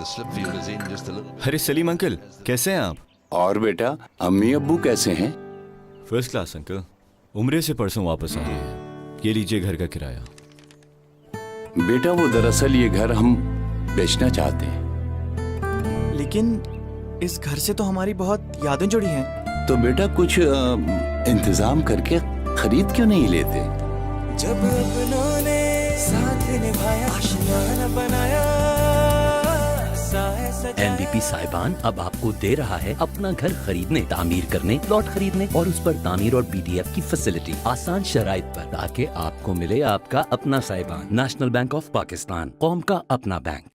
अरे सलीम अंकल, कैसे हैं आप? और बेटा, अम्मी अब्बू कैसे हैं? First class uncle. उम्रे से परसों वापस आए हैं। ये लीजिए घर का किराया। बेटा वो दरअसल ये घर हम बेचना चाहते हैं। लेकिन इस घर से तो हमारी बहुत यादें जुड़ी हैं। तो बेटा कुछ इंतजाम करके खरीद क्यों नहीं लेते? जब अपनों ने साथ निभाया, आशियाना बनाया, एनबीपी साहिबान अब आपको दे रहा है अपना घर खरीदने, तामीर करने, प्लॉट खरीदने और उस पर तामीर और बीडीएफ की फैसिलिटी आसान शराइत पर, ताकि आपको मिले आपका अपना साहिबान। नेशनल बैंक ऑफ पाकिस्तान, कौम का अपना बैंक।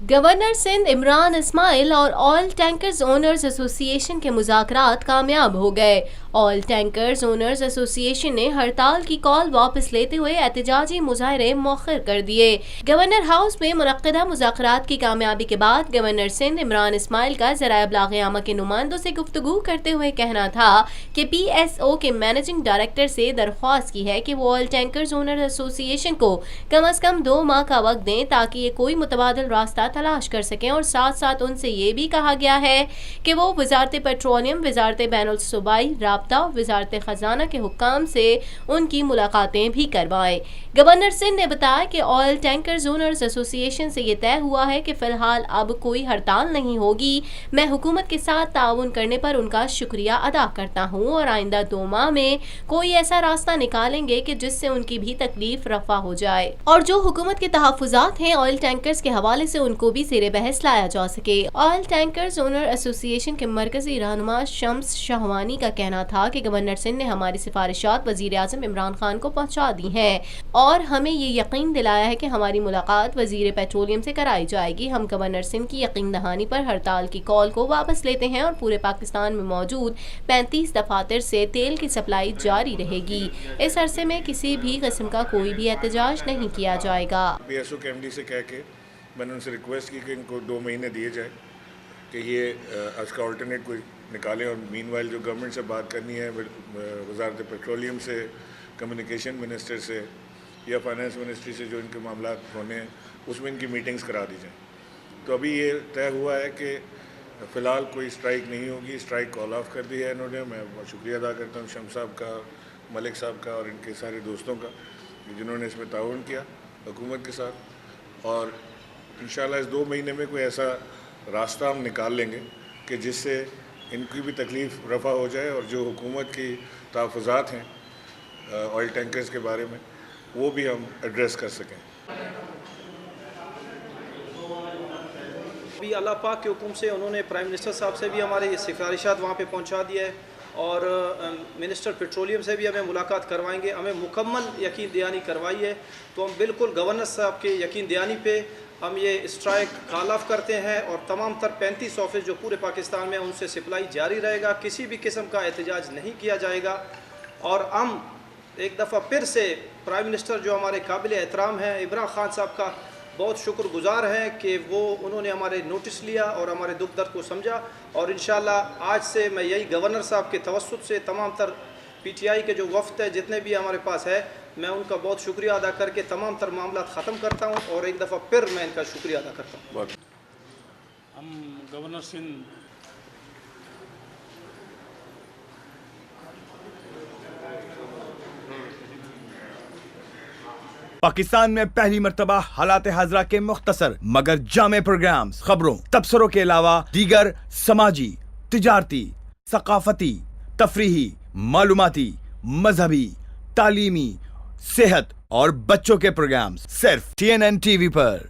गवर्नर सिंध इमरान इस्माइल और ऑयल टैंकर्स ओनर्स एसोसिएशन के मुज़ाकरात कामयाब हो गए। ऑयल टैंकर्स ओनर्स एसोसिएशन ने हड़ताल की कॉल वापस लेते हुए एहतजाजी मुजाहरे मौखर कर दिए। गवर्नर हाउस में मुनक्किदा मुज़ाकरात की कामयाबी के बाद गवर्नर सिंध इमरान इस्माइल का ज़राए इब्लाग़ के नुमाइंदों से गुफ्तगू करते हुए कहना था कि PSO के मैनेजिंग डायरेक्टर से दरख्वास्त की है कि वो ऑयल टैंकर्स ओनर्स एसोसिएशन को कम अज़ कम 2 माह का वक्त दें ताकि ये कोई मुतबादिल रास्ता तलाश कर सकें, और साथ साथ उनसे ये भी कहा गया है कि वो वजारत पेट्रोलियम, वजारत बैनुल सूबाई राब्ता, वजारत खजाना के हुक्काम से उनकी मुलाकातें भी करवाएं। गवर्नर सिंध ने बताया कि ऑयल टैंकर्स ओनर्स एसोसिएशन से ये तय हुआ है कि फ़िलहाल अब कोई हड़ताल नहीं होगी। मैं हुकूमत के साथ ताउन करने पर उनका शुक्रिया अदा करता हूँ और आइंदा 2 माह में कोई ऐसा रास्ता निकालेंगे कि जिससे उनकी भी तकलीफ रफा हो जाए और जो हुकूमत के तहफ़्फ़ुज़ात हैं ऑयल टैंकर्स के हवाले से उनको भी ज़ेरे बहस लाया जा सके। ऑयल टैंकर्स ओनर एसोसिएशन के मरकजी रहनुमा शम्स शाहवानी का कहना था कि गवर्नर सिंध ने हमारी सिफारिशात वज़ीर आज़म इमरान खान को पहुँचा दी हैं और हमें ये यकीन दिलाया है कि हमारी मुलाकात वज़ीर पेट्रोलियम से कराई जाएगी। हम गवर्नर सिंध की यकीन दहानी पर हड़ताल की कॉल को वापस लेते हैं और पूरे पाकिस्तान में मौजूद 35 दफातर से तेल की सप्लाई जारी रहेगी। इस अरसे में किसी भी किस्म का कोई भी एहतजाज नहीं किया जाएगा। PSO के MD से कह के मैंने उनसे रिक्वेस्ट की कि इनको 2 महीने दिए जाए कि ये इसका अल्टरनेट कोई निकालें, और मीनवाइल जो गवर्नमेंट से बात करनी है वजारत पेट्रोलियम से, कम्युनिकेशन मिनिस्टर से या फाइनेंस मिनिस्ट्री से जो इनके मामला होने हैं उसमें इनकी मीटिंग्स करा दी जाएँ। तो अभी ये तय हुआ है कि फ़िलहाल कोई स्ट्राइक नहीं होगी, स्ट्राइक कॉल ऑफ कर दी है इन्होंने। मैं बहुत शुक्रिया अदा करता हूँ शम्स साहब का, मलिक साहब का और इनके सारे दोस्तों का जिन्होंने इसमें ताउन किया हुकूमत के साथ, और इंशाल्लाह इस 2 महीने में कोई ऐसा रास्ता हम निकाल लेंगे कि जिससे इनकी भी तकलीफ़ रफ़ा हो जाए और जो हुकूमत की तहफ़्फ़ुज़ात हैं ऑयल टैंकर्स के बारे में वो भी हम एड्रेस कर सकें। अभी अल्लाह पाक के हुक्म से उन्होंने प्राइम मिनिस्टर साहब से भी हमारे ये सिफारिशात वहाँ पे पहुँचा दिया है और मिनिस्टर पेट्रोलियम से भी हमें मुलाकात करवाएंगे। हमें मुकम्मल यकीन दहानी करवाई है, तो हम बिल्कुल गवर्नर साहब के यकीन दहानी पे हम ये स्ट्राइक कॉल ऑफ करते हैं और तमाम तर 35 ऑफिस जो पूरे पाकिस्तान में उनसे सप्लाई जारी रहेगा। किसी भी किस्म का एहतजाज नहीं किया जाएगा और हम एक दफ़ा फिर से प्राइम मिनिस्टर जो हमारे काबिल एहतराम हैं इमरान खान साहब का बहुत शुक्रगुजार हैं कि वो उन्होंने हमारे नोटिस लिया और हमारे दुख दर्द को समझा, और इंशाल्लाह आज से मैं यही गवर्नर साहब के तवस्सुत से तमाम तर PTI के जो वफ्द है जितने भी हमारे पास है, मैं उनका बहुत शुक्रिया अदा करके तमाम तर मामला ख़त्म करता हूँ और एक दफ़ा फिर मैं इनका शुक्रिया अदा करता हूँ। हम गवर्नर सिंध पाकिस्तान में पहली मर्तबा हालात हाजरा के मुख्तसर मगर जामे प्रोग्राम्स, खबरों, तबसरों के अलावा दीगर समाजी, तिजारती, सकाफती, तफरीही, मालूमाती, मजहबी, तालीमी, सेहत और बच्चों के प्रोग्राम्स सिर्फ TNN TV पर।